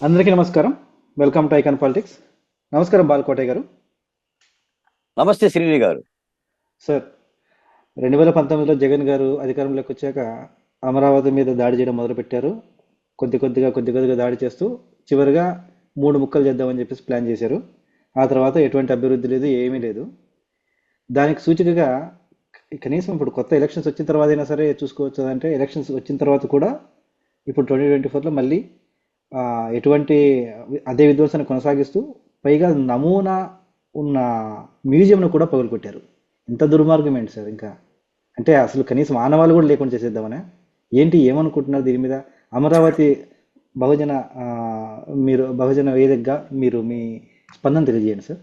అందరికీ నమస్కారం. Welcome to icon politics. నమస్కారం బాలకోటయ్య గారు. నమస్తే శ్రీని గారు. సార్, 2019లో జగన్ గారు అధికారంలోకి వచ్చాక అమరావతి మీద దాడి చేయడం మొదలుపెట్టారు. కొద్ది కొద్దిగా దాడి చేస్తూ చివరిగా మూడు ముక్కలు చేద్దామని చెప్పేసి ప్లాన్ చేశారు. ఆ తర్వాత ఎటువంటి అభివృద్ధి లేదు, ఏమీ లేదు. దానికి సూచికగా కనీసం ఇప్పుడు కొత్త ఎలక్షన్స్ వచ్చిన తర్వాత అయినా సరే చూసుకోవచ్చు. అంటే ఎలక్షన్స్ వచ్చిన తర్వాత కూడా ఇప్పుడు 2024లో మళ్ళీ ఆ, ఎటువంటి అదే విధ్వంసాన్ని కొనసాగిస్తూ పైగా నమూనా ఉన్న మ్యూజియంను కూడా పగులుకొట్టారు. ఇంత దుర్మార్గం ఏంటి సార్? ఇంకా అంటే అసలు కనీసం ఆనవాళ్ళు కూడా లేకుండా చేసేద్దామనే ఏంటి? ఏమనుకుంటున్నారు దీని మీద? అమరావతి బహుజన ఆ, మీరు బహుజన వేదికగా మీరు మీ స్పందన తెలియజేయండి సార్.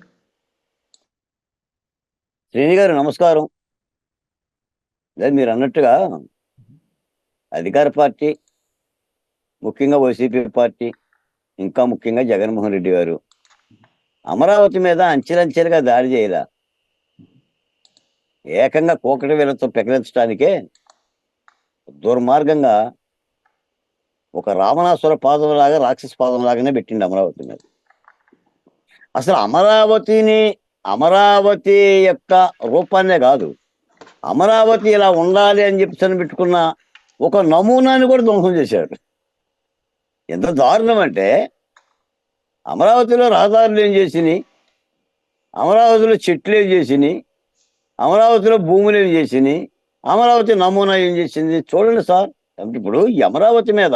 శ్రీని గారు నమస్కారం. లేదు, మీరు అన్నట్టుగా అధికార పార్టీ, ముఖ్యంగా వైసీపీ పార్టీ, ఇంకా ముఖ్యంగా జగన్మోహన్ రెడ్డి గారు అమరావతి మీద అంచెలంచెలుగా దాడి చేయరా, ఏకంగా కోకటి వేలతో పెకలించడానికే దుర్మార్గంగా ఒక రావణాసుర పాదం లాగా, రాక్షస పాదం లాగానే పెట్టింది అమరావతి మీద. అసలు అమరావతి యొక్క రూపాన్నే కాదు, అమరావతి ఇలా ఉండాలి అని చెప్పి పెట్టుకున్న ఒక నమూనాని కూడా ధ్వంసం చేశారు. ఎంత దారుణం అంటే, అమరావతిలో రహదారులు ఏం చేసినాయి, అమరావతిలో చెట్లు ఏం చేసినాయి, అమరావతిలో భూములు ఏం చేసినాయి, అమరావతి నమూనా ఏం చేసింది చూడండి సార్. ఇప్పుడు ఈ అమరావతి మీద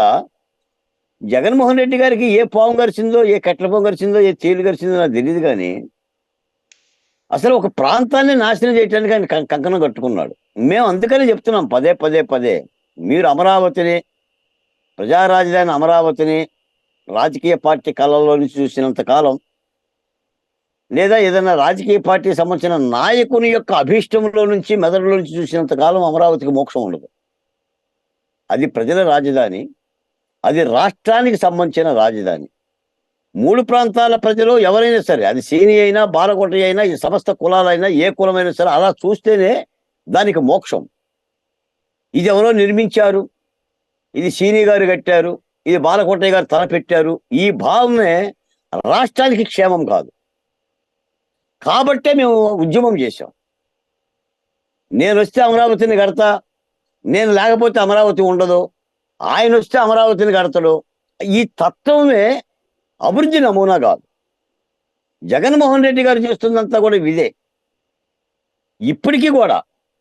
జగన్మోహన్ రెడ్డి గారికి ఏ పాము గరిచిందో, ఏ కట్ల పాము గరిచిందో, ఏ తేలు గరిచిందో నాకు తెలియదు. కానీ అసలు ఒక ప్రాంతాన్ని నాశనం చేయడానికి ఆయన కంకణం కట్టుకున్నాడు. మేము అందుకని చెప్తున్నాం పదే పదే పదే, మీరు అమరావతిని, ప్రజా రాజధాని అమరావతిని రాజకీయ పార్టీ కళల్లో నుంచి చూసినంత కాలం, లేదా ఏదైనా రాజకీయ పార్టీకి సంబంధించిన నాయకుని యొక్క అభీష్టంలో నుంచి, మెదడులో నుంచి చూసినంత కాలం అమరావతికి మోక్షం ఉండదు. అది ప్రజల రాజధాని, అది రాష్ట్రానికి సంబంధించిన రాజధాని. మూడు ప్రాంతాల ప్రజలు ఎవరైనా సరే, అది సీని అయినా, బాలకోట అయినా, ఈ సమస్త కులాలైనా, ఏ కులమైనా సరే అలా చూస్తేనే దానికి మోక్షం. ఇది ఎవరో నిర్మించారు, ఇది సీని గారు కట్టారు, ఇది బాలకోటయ్య గారు తలపెట్టారు, ఈ భావమే రాష్ట్రానికి క్షేమం కాదు. కాబట్టే మేము ఉద్యమం చేశాం. నేను వస్తే అమరావతిని కడతా, నేను లేకపోతే అమరావతి ఉండదు, ఆయన వస్తే అమరావతిని కడతాడు. ఈ తత్వమే అభివృద్ధి నమూనా కాదు. జగన్మోహన్ రెడ్డి గారు చేస్తుందంతా కూడా ఇదే. ఇప్పటికీ కూడా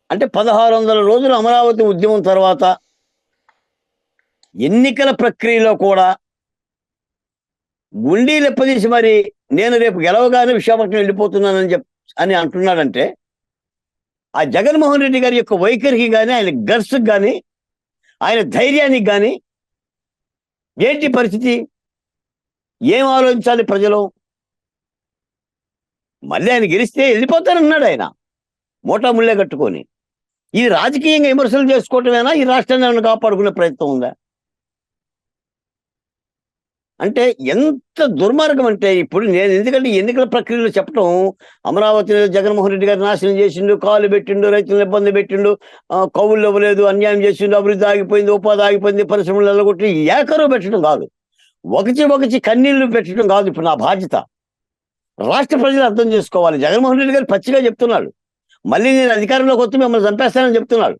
అంటే 1600 రోజులు అమరావతి ఉద్యమం తర్వాత ఎన్నికల ప్రక్రియలో కూడా గుండీ లెప్పదీసి మరి నేను రేపు గెలవగానే విశాఖపట్నం వెళ్ళిపోతున్నానని అని అంటున్నాడంటే, ఆ జగన్మోహన్ రెడ్డి గారి యొక్క వైఖరికి కానీ, ఆయన గర్స్కి కానీ, ఆయన ధైర్యానికి కానీ ఏంటి పరిస్థితి? ఏం ఆలోచించాలి ప్రజలు? మళ్ళీ ఆయన గెలిస్తే వెళ్ళిపోతానన్నాడు ఆయన, మోటా ముళ్ళే కట్టుకొని. ఇది రాజకీయంగా విమర్శలు చేసుకోవటమేనా? ఈ రాష్ట్రాన్ని ఏమైనా కాపాడుకునే ప్రయత్నం ఉందా? అంటే ఎంత దుర్మార్గం అంటే, ఇప్పుడు నేను ఎందుకంటే ఎన్నికల ప్రక్రియలో చెప్పడం, అమరావతి జగన్మోహన్ రెడ్డి గారు నాశనం చేసిండు, కాలు పెట్టిండు, రైతులను ఇబ్బంది పెట్టిండు, కవులు ఇవ్వలేదు, అన్యాయం చేసిండు, అభివృద్ధి ఆగిపోయింది, ఉపాధి ఆగిపోయింది, పరిశ్రమలు ఎల్లగొట్టి ఏకరువు పెట్టడం కాదు, ఒకచి కన్నీళ్లు పెట్టడం కాదు. ఇప్పుడు నా బాధ్యత రాష్ట్ర ప్రజలు అర్థం చేసుకోవాలి. జగన్మోహన్ రెడ్డి గారు పచ్చిగా చెప్తున్నాడు, మళ్ళీ నేను అధికారంలోకి వస్తే మిమ్మల్ని చంపేస్తానని చెప్తున్నాడు.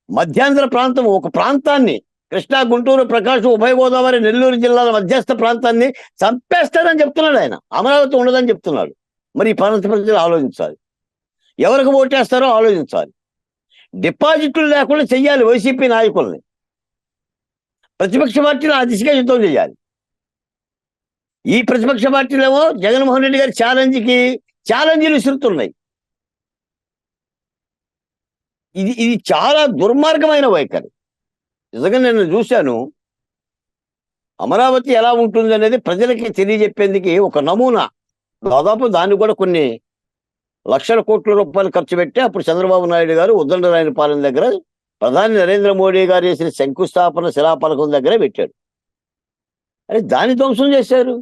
మధ్యాంధ్ర ప్రాంతం, ఒక ప్రాంతాన్ని, కృష్ణా, గుంటూరు, ప్రకాశం, ఉభయ గోదావరి, నెల్లూరు జిల్లాల మధ్యస్థ ప్రాంతాన్ని చంపేస్తానని చెప్తున్నాడు ఆయన. అమరావతి ఉండదని చెప్తున్నాడు. మరి ఈ ప్రాంత ప్రజలు ఆలోచించాలి, ఎవరికి ఓటేస్తారో ఆలోచించాలి. డిపాజిట్లు లేకుండా చెయ్యాలి వైసీపీ నాయకుల్ని. ప్రతిపక్ష పార్టీలు ఆ దిశగా యుద్ధం చేయాలి. ఈ ప్రతిపక్ష పార్టీలేమో జగన్మోహన్ రెడ్డి గారి ఛాలెంజ్లు విసురుతున్నాయి. ఇది చాలా దుర్మార్గమైన వైఖరి. నిజంగా నేను చూశాను. అమరావతి ఎలా ఉంటుంది అనేది ప్రజలకి తెలియజెప్పేందుకు ఒక నమూనా, దాదాపు దాన్ని కూడా కొన్ని లక్షల కోట్ల రూపాయలు ఖర్చు పెట్టి అప్పుడు చంద్రబాబు నాయుడు గారు ఉద్దండరాయనపాలెం దగ్గర ప్రధాని నరేంద్ర మోడీ గారు చేసిన శంకుస్థాపన శిలాపలకం దగ్గర పెట్టాడు. అరే, దాన్ని ధ్వంసం చేశారు.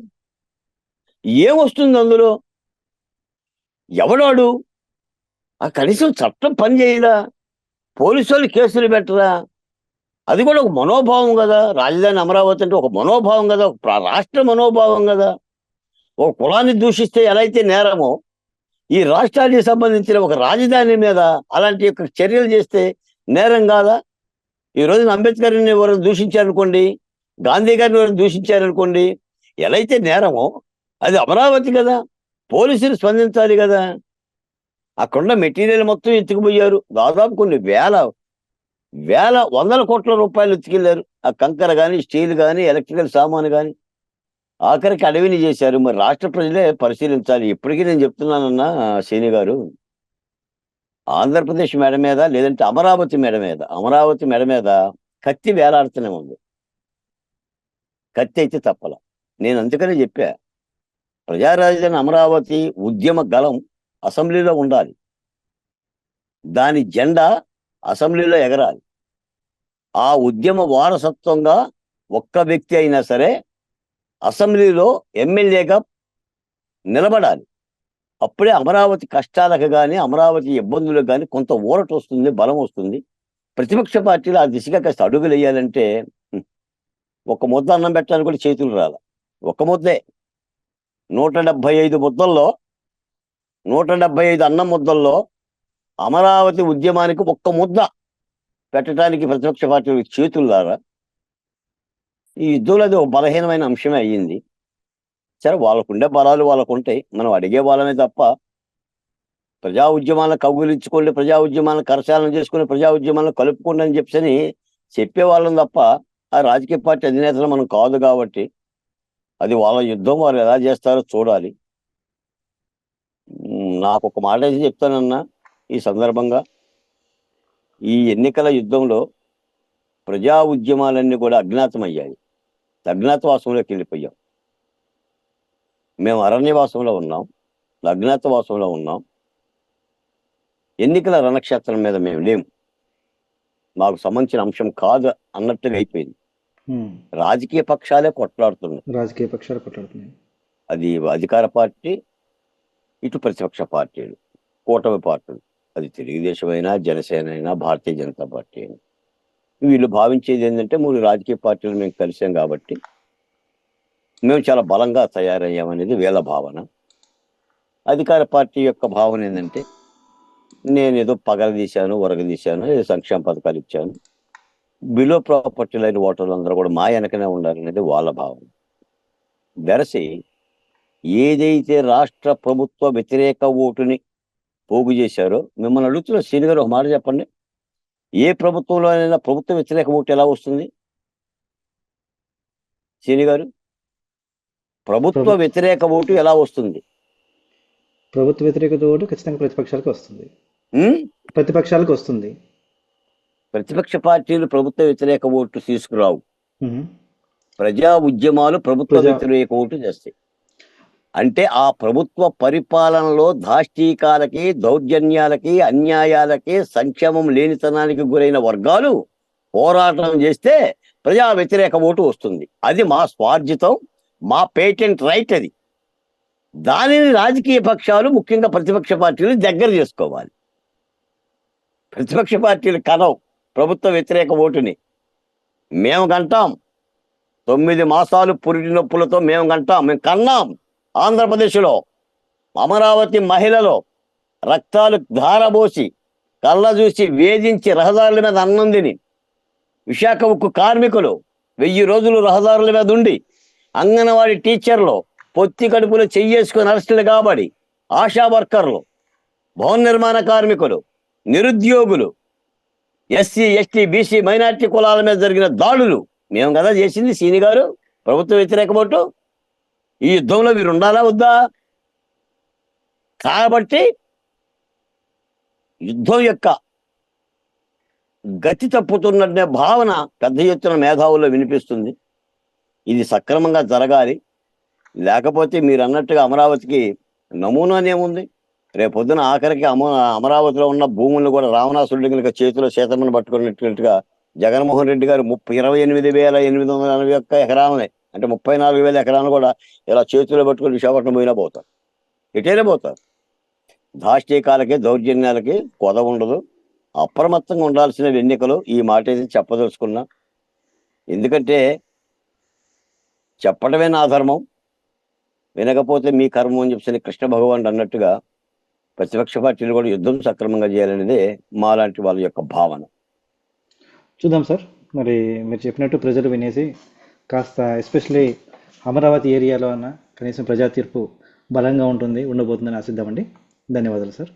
ఏమొస్తుంది అందులో? ఎవడాడు? ఆ కనీసం చట్టం పని చేయదా? పోలీసు వాళ్ళు కేసులు పెట్టరా? అది కూడా ఒక మనోభావం కదా. రాజధాని అమరావతి అంటే ఒక మనోభావం కదా, ఒక రాష్ట్ర మనోభావం కదా. ఒక కులాన్ని దూషిస్తే ఎలా అయితే నేరమో, ఈ రాష్ట్రానికి సంబంధించిన ఒక రాజధాని మీద అలాంటి యొక్క చర్యలు చేస్తే నేరం కాదా? ఈ రోజున అంబేద్కర్ని ఎవరు దూషించారనుకోండి, గాంధీ గారిని ఎవరు దూషించారనుకోండి, ఎలా అయితే నేరమో అది అమరావతి కదా. పోలీసులు స్పందించాలి కదా. అక్కడున్న మెటీరియల్ మొత్తం ఎత్తుకుపోయారు. దాదాపు కొన్ని వేల వేల వందల కోట్ల రూపాయలు ఎత్తుకెళ్లారు. ఆ కంకర కానీ, స్టీల్ కానీ, ఎలక్ట్రికల్ సామాను కానీ, ఆఖరికి అడవిని చేశారు. మరి రాష్ట్ర ప్రజలే పరిశీలించాలి. ఇప్పటికీ నేను చెప్తున్నానన్నా శ్రీని గారు, ఆంధ్రప్రదేశ్ మెడ మీద, లేదంటే అమరావతి మెడ మీద కత్తి వేలాడుతూనే ఉంది. కత్తి అయితే తప్పల. నేను అందుకనే చెప్పా, ప్రజారాజధాని అమరావతి ఉద్యమ గలం అసెంబ్లీలో ఉండాలి. దాని జెండా అసెంబ్లీలో ఎగరాలి. ఆ ఉద్యమ వారసత్వంగా ఒక్క వ్యక్తి అయినా సరే అసెంబ్లీలో ఎమ్మెల్యేగా నిలబడాలి. అప్పుడే అమరావతి కష్టాలకు కానీ, అమరావతి ఇబ్బందులకు కానీ కొంత ఊరట వస్తుంది, బలం వస్తుంది. ప్రతిపక్ష పార్టీలు ఆ దిశగా కాస్త అడుగులు వేయాలంటే ఒక ముద్ద అన్నం పెట్టడానికి కూడా చేతులు రాల. ఒక ముద్దే 175 ముద్దల్లో 175 అన్నం ముద్దల్లో అమరావతి ఉద్యమానికి ఒక్క ముద్ద పెట్టడానికి ప్రతిపక్ష పార్టీలు చేతులు రారా. ఈ యుద్ధంలో అది ఒక బలహీనమైన అంశమే అయ్యింది. సరే, వాళ్ళకుండే బలాలు వాళ్ళకు ఉంటాయి. మనం అడిగే వాళ్ళమే తప్ప ప్రజా ఉద్యమాలను కౌగులించుకోండి, ప్రజా ఉద్యమాలను కరచాలనం చేసుకుని, ప్రజా ఉద్యమాలను కలుపుకోండి అని చెప్పేవాళ్ళం తప్ప ఆ రాజకీయ పార్టీ అధినేతలు మనం కాదు. కాబట్టి అది వాళ్ళ యుద్ధం, వాళ్ళు ఎలా చేస్తారో చూడాలి. నాకు ఒక మాట అయితే చెప్తానన్నా ఈ సందర్భంగా, ఈ ఎన్నికల యుద్ధంలో ప్రజా ఉద్యమాలన్నీ కూడా అజ్ఞాతమయ్యాయి. అజ్ఞాతవాసంలోకి వెళ్ళిపోయాం. మేము అరణ్యవాసంలో ఉన్నాం, అజ్ఞాతవాసంలో ఉన్నాం. ఎన్నికల రణక్షేత్రం మీద మేము లేము, మాకు సంబంధించిన అంశం కాదు అన్నట్టుగా అయిపోయింది. రాజకీయ పక్షాలే కొట్లాడుతున్నాయి. అది అధికార పార్టీ, ఇటు ప్రతిపక్ష పార్టీలు, కూటమి పార్టీలు. అది తెలుగుదేశం అయినా, జనసేన అయినా, భారతీయ జనతా పార్టీ అయినా. వీళ్ళు భావించేది ఏంటంటే, 3 రాజకీయ పార్టీలు మేము కలిసాం కాబట్టి మేము చాలా బలంగా తయారయ్యామనేది వీళ్ళ భావన. అధికార పార్టీ యొక్క భావన ఏంటంటే, నేనేదో పగలదీశాను, ఒరగదీశాను, ఏదో సంక్షేమ పథకాలు ఇచ్చాను, బిలో ప్రాపర్టీ లైన్ ఓటర్లు అందరూ కూడా మా వెనకనే ఉండాలనేది వాళ్ళ భావన. వెరసి ఏదైతే రాష్ట్ర ప్రభుత్వ వ్యతిరేక ఓటుని పోగు చేశారో, మిమ్మల్ని అడుగుతున్న శ్రీని గారు ఒక మాట చెప్పండి, ఏ ప్రభుత్వంలోనైనా ప్రభుత్వ వ్యతిరేక ఓటు ఎలా వస్తుంది శ్రీని గారు? ప్రభుత్వ వ్యతిరేక ఓటు ఎలా వస్తుంది? ప్రభుత్వ వ్యతిరేక ఓటు ఖచ్చితంగా ప్రతిపక్షాలకు వస్తుంది. ప్రతిపక్ష పార్టీలు ప్రభుత్వ వ్యతిరేక ఓటు తీసుకురావు. ప్రజా ఉద్యమాలు ప్రభుత్వ వ్యతిరేక ఓటు చేస్తాయి. అంటే ఆ ప్రభుత్వ పరిపాలనలో దాష్టీకాలకి, దౌర్జన్యాలకి, అన్యాయాలకి, సంక్షేమం లేనితనానికి గురైన వర్గాలు పోరాటం చేస్తే ప్రజా వ్యతిరేక ఓటు వస్తుంది. అది మా స్వార్జితం, మా పేటెంట్ రైట్. అది దానిని రాజకీయ పక్షాలు, ముఖ్యంగా ప్రతిపక్ష పార్టీలు దగ్గర చేసుకోవాలి. ప్రతిపక్ష పార్టీలు కనవు ప్రభుత్వ వ్యతిరేక ఓటుని. మేము కంటాం, 9 మాసాలు పురిటి నొప్పులతో మేము కన్నాం. ఆంధ్రప్రదేశ్లో అమరావతి మహిళలో రక్తాలు ధారబోసి, కళ్ళ చూసి వేధించి రహదారుల మీద అన్నం తిని, విశాఖ ఉక్కు కార్మికులు 1000 రోజులు రహదారుల మీద ఉండి, అంగన్వాడీ టీచర్లు పొత్తి కడుపులు చెయ్యేసుకుని అరెస్టులు కాబడి, ఆశా వర్కర్లు, భవన నిర్మాణ కార్మికులు, నిరుద్యోగులు, ఎస్సీ, ఎస్టీ, బీసీ, మైనార్టీ కులాల మీద జరిగిన దాడులు మేము కదా చేసింది శ్రీని గారు. ప్రభుత్వ వ్యతిరేక ఓటు ఈ యుద్ధంలో మీరు ఉండాలా వద్దా? కాబట్టి యుద్ధం యొక్క గతి తప్పుతున్నట్టే భావన పెద్ద ఎత్తున మేధావుల్లో వినిపిస్తుంది. ఇది సక్రమంగా జరగాలి. లేకపోతే మీరు అన్నట్టుగా అమరావతికి నమూనానేముంది? రేపొద్దున ఆఖరికి అమరావతిలో ఉన్న భూములను కూడా రావణాసురుడి చేతిలో చేతమని పట్టుకున్నట్టుగా జగన్మోహన్ రెడ్డి గారు 28,841 ఎకరాలనే, అంటే 34,000 ఎకరాలను కూడా ఇలా చేతిలో పట్టుకుని విశాఖపట్నం పోయినా పోతారు, ఎటైనా పోతారు. దాష్టీకాలకి, దౌర్జన్యాలకి కొద ఉండదు. అప్రమత్తంగా ఉండాల్సిన ఎన్నికలు. ఈ మాట అయితే చెప్పదలుచుకున్నా. ఎందుకంటే చెప్పడమే నా ధర్మం, వినకపోతే మీ కర్మం అని చెప్పి కృష్ణ భగవానుడు అన్నట్టుగా ప్రతిపక్ష పార్టీలు కూడా యుద్ధం సక్రమంగా చేయాలనేదే మాలాంటి వాళ్ళ యొక్క భావన. చూద్దాం సార్. మరి మీరు చెప్పినట్టు ప్రజలు వినేసి కాస్త ఎస్పెషలీ అమరావతి ఏరియాలో అన్న కనీసం ప్రజా తీర్పు బలంగా ఉండబోతుందని ఆశిద్దామండి. ధన్యవాదాలు సార్.